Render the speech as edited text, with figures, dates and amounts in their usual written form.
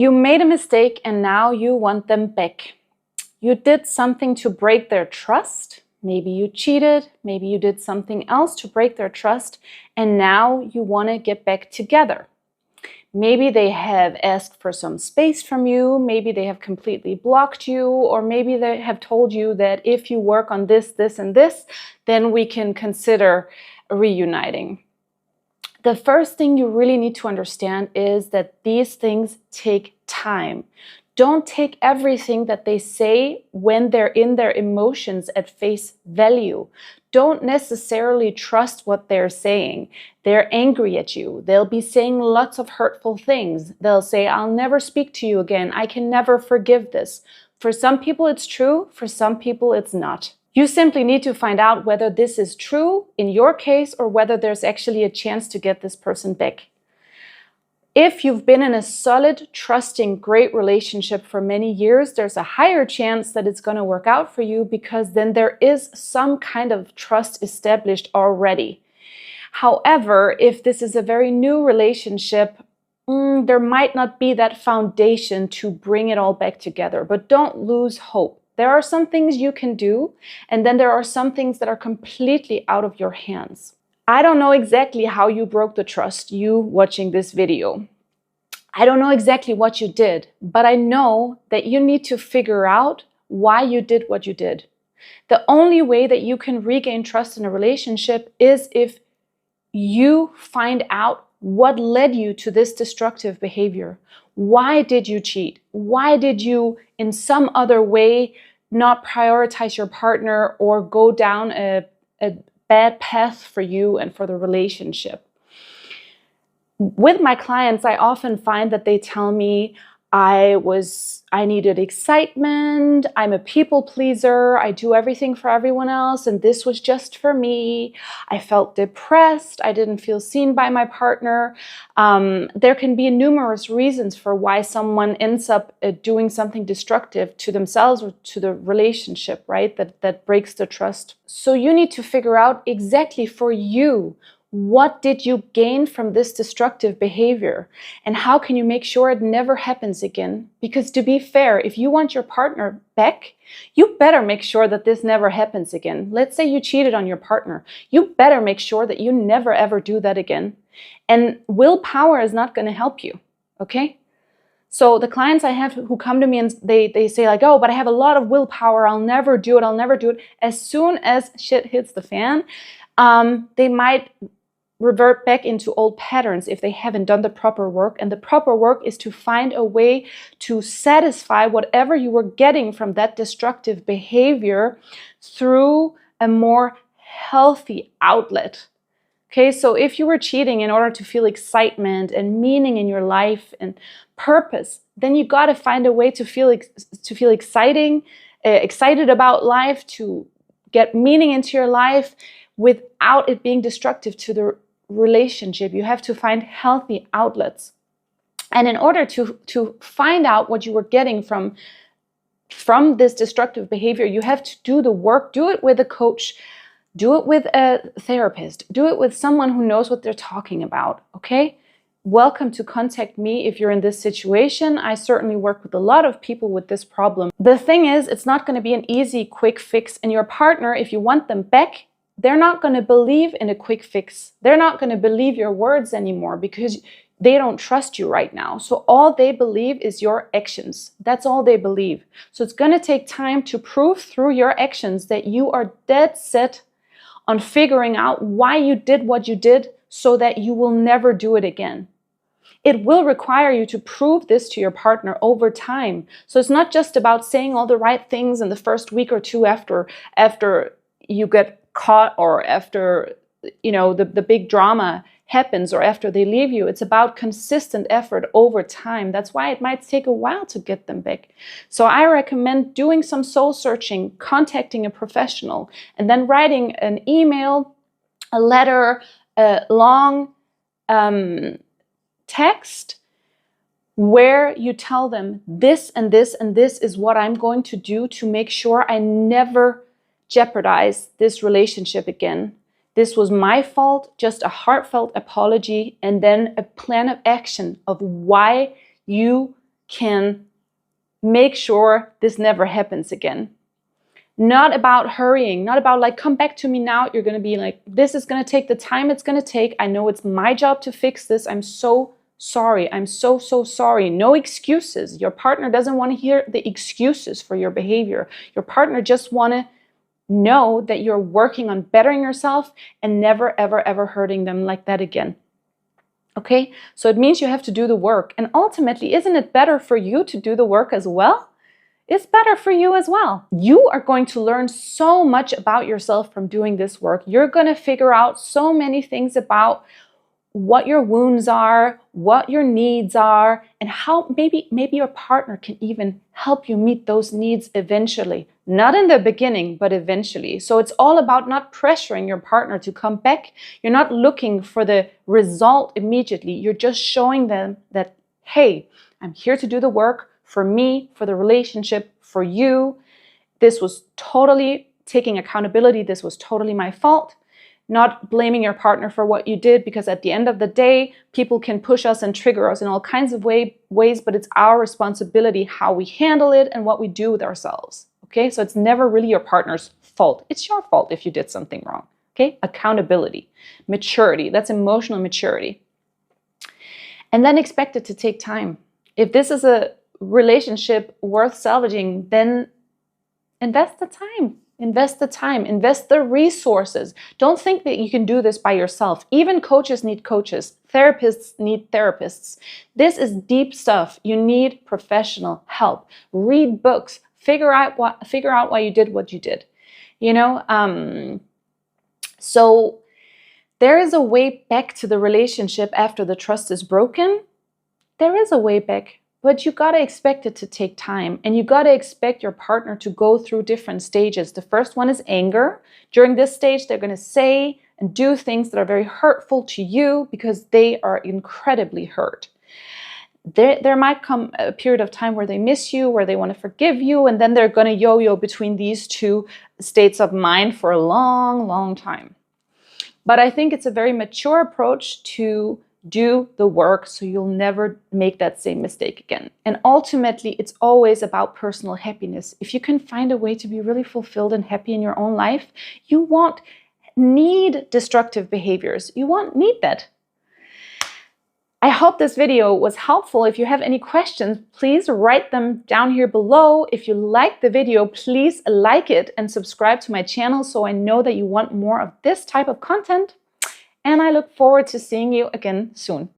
You made a mistake and now you want them back. You did something to break their trust. Maybe you cheated, maybe you did something else to break their trust, and now you want to get back together. Maybe they have asked for some space from you, maybe they have completely blocked you, or maybe they have told you that if you work on this, this, and this, then we can consider reuniting. The first thing you really need to understand is that these things take time. Don't take everything that they say when they're in their emotions at face value. Don't necessarily trust what they're saying. They're angry at you. They'll be saying lots of hurtful things. They'll say, I'll never speak to you again. I can never forgive this. For some people it's true, for some people it's not. You simply need to find out whether this is true in your case or whether there's actually a chance to get this person back. If you've been in a solid, trusting, great relationship for many years, there's a higher chance that it's going to work out for you because then there is some kind of trust established already. However, if this is a very new relationship, there might not be that foundation to bring it all back together. But don't lose hope. There are some things you can do, and then there are some things that are completely out of your hands. I don't know exactly how you broke the trust, you watching this video. I don't know exactly what you did, but I know that you need to figure out why you did what you did. The only way that you can regain trust in a relationship is if you find out what led you to this destructive behavior. Why did you cheat? Why did you, in some other way, not prioritize your partner or go down a bad path for you and for the relationship? With my clients, I often find that they tell me, I needed excitement, I'm a people pleaser, I do everything for everyone else, and this was just for me. I felt depressed, I didn't feel seen by my partner. There can be numerous reasons for why someone ends up doing something destructive to themselves or to the relationship, right? That breaks the trust. So you need to figure out exactly for you, what did you gain from this destructive behavior? And how can you make sure it never happens again? Because to be fair, if you want your partner back, you better make sure that this never happens again. Let's say you cheated on your partner. You better make sure that you never ever do that again. And willpower is not going to help you, okay? So the clients I have who come to me and they say like, oh, but I have a lot of willpower. I'll never do it. I'll never do it. As soon as shit hits the fan, they might revert back into old patterns if they haven't done the proper work. And the proper work is to find a way to satisfy whatever you were getting from that destructive behavior through a more healthy outlet. Okay, so if you were cheating in order to feel excitement and meaning in your life and purpose, then you got to find a way to feel excited about life, to get meaning into your life without it being destructive to the relationship. You have to find healthy outlets. And in order to find out what you were getting from this destructive behavior, you have to do the work. Do it with a coach. Do it with a therapist. Do it with someone who knows what they're talking about, okay? Welcome to contact me if you're in this situation. I certainly work with a lot of people with this problem. The thing is, it's not going to be an easy, quick fix. And your partner, if you want them back, they're not going to believe in a quick fix. They're not going to believe your words anymore because they don't trust you right now. So all they believe is your actions. That's all they believe. So it's going to take time to prove through your actions that you are dead set on figuring out why you did what you did so that you will never do it again. It will require you to prove this to your partner over time. So it's not just about saying all the right things in the first week or two after you get caught or after the big drama happens or after they leave you. It's about consistent effort over time. That's why it might take a while to get them back. So I recommend doing some soul searching, contacting a professional, and then writing an email, a letter, a long text where you tell them this and this and this is what I'm going to do to make sure I never jeopardize this relationship again. This was my fault, just a heartfelt apology, and then a plan of action of why you can make sure this never happens again. Not about hurrying, not about like, come back to me now. You're going to be like, this is going to take the time it's going to take. I know it's my job to fix this. I'm so sorry. I'm so sorry. No excuses. Your partner doesn't want to hear the excuses for your behavior. Your partner just want to know that you're working on bettering yourself and never, ever, ever hurting them like that again. Okay, so it means you have to do the work. And ultimately, isn't it better for you to do the work as well? It's better for you as well. You are going to learn so much about yourself from doing this work. You're going to figure out so many things about what your wounds are, what your needs are, and how maybe your partner can even help you meet those needs eventually. Not in the beginning, but eventually. So it's all about not pressuring your partner to come back. You're not looking for the result immediately. You're just showing them that, hey, I'm here to do the work for me, for the relationship, for you. This was totally taking accountability. This was totally my fault. Not blaming your partner for what you did, because at the end of the day, people can push us and trigger us in all kinds of ways, but it's our responsibility how we handle it and what we do with ourselves. Okay, so it's never really your partner's fault. It's your fault if you did something wrong. Okay, accountability, maturity, that's emotional maturity. And then expect it to take time. If this is a relationship worth salvaging, then invest the time. Invest the time, invest the resources. Don't think that you can do this by yourself. Even coaches need coaches. Therapists need therapists. This is deep stuff. You need professional help. Read books. Figure out why you did what you did. You know, so there is a way back to the relationship after the trust is broken. There is a way back. But you got to expect it to take time, and you got to expect your partner to go through different stages. The first one is anger. During this stage, they're going to say and do things that are very hurtful to you because they are incredibly hurt. There might come a period of time where they miss you, where they want to forgive you, and then they're going to yo-yo between these two states of mind for a long, long time. But I think it's a very mature approach to do the work so you'll never make that same mistake again. And ultimately, it's always about personal happiness. If you can find a way to be really fulfilled and happy in your own life, you won't need destructive behaviors. You won't need that. I hope this video was helpful. If you have any questions, please write them down here below. If you like the video, please like it and subscribe to my channel so I know that you want more of this type of content. And I look forward to seeing you again soon.